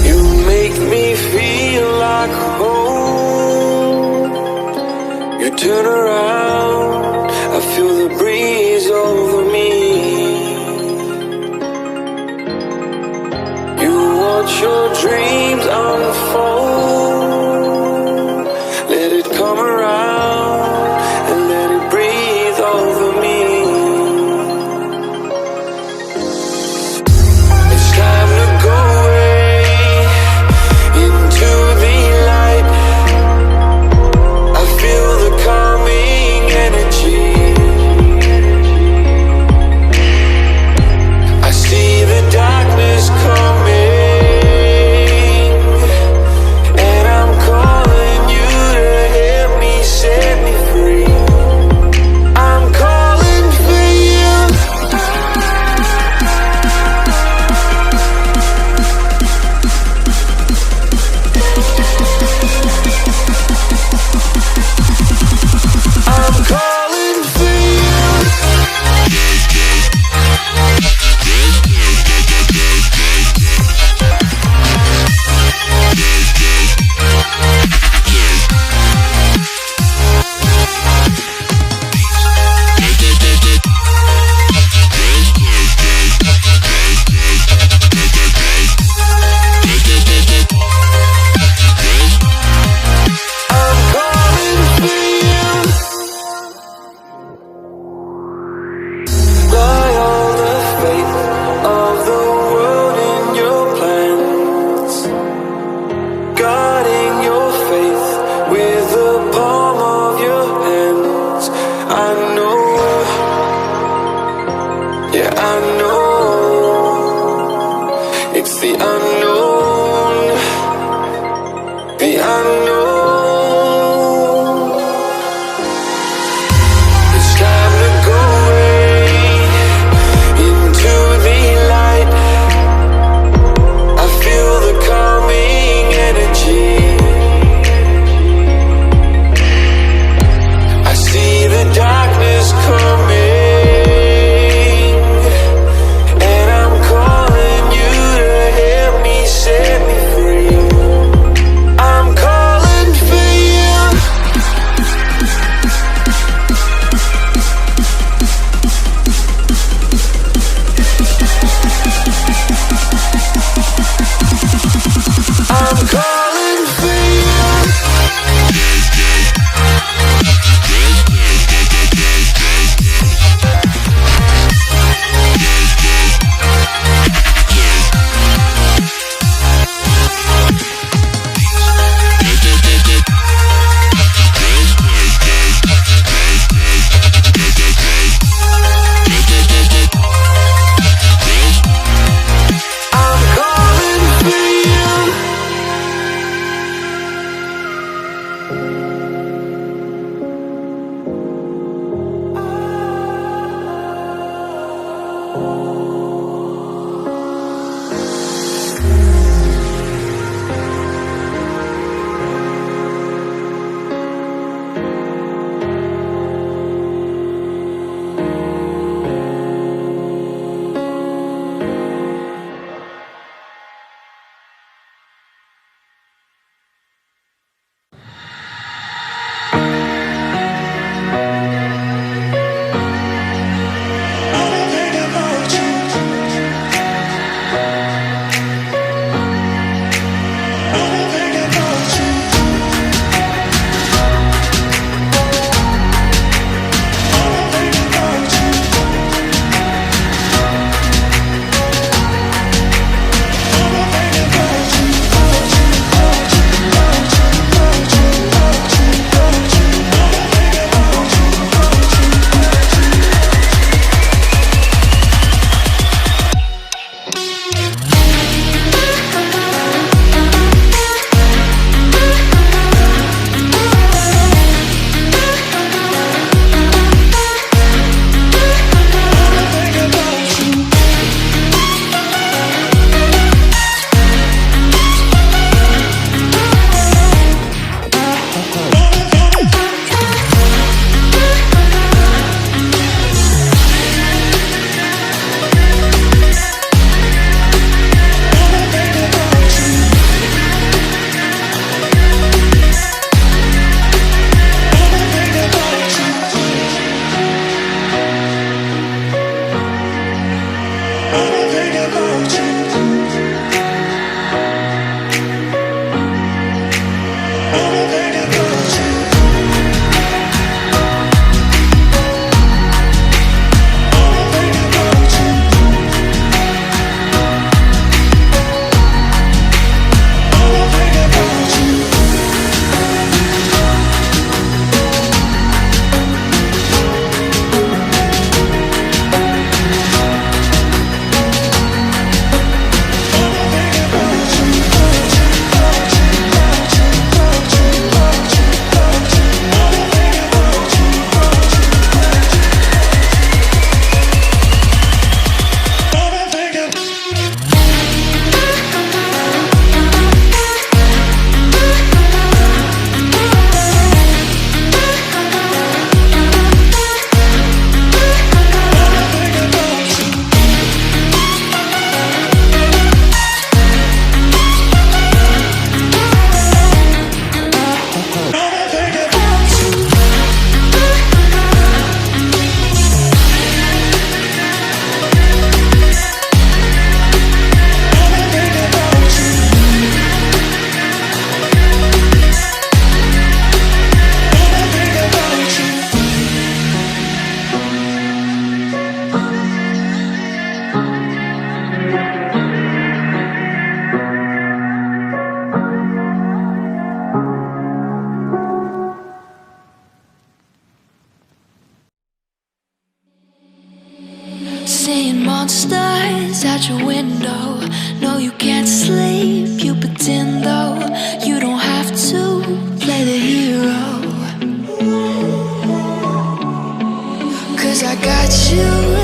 You make me feel like home. You turn around, I feel the breeze over me. You watch your dreams unfold. Let it come around and let it breathe over me. It's time to go away into the light. I feel the calming energy. I see the darkness coming, and I'm calling you to help me set me free. I'm calling for you. I'm calling for you. I'm calling for you. Lie all the fate of the world in your plans, guarding your faith with the palm of your hands. I know, yeah, I know. It's the unknown, the unknown. It's time to go away into the light. I feel the calming energy. I see the darkness coming, and I'm calling you to help me set me free. I'm calling for you. I'm calling for you. I'm calling for you. I don't think about you. seeing monsters out your window. No, you can't sleep, you pretend though. You don't have to play the hero, 'cause I got you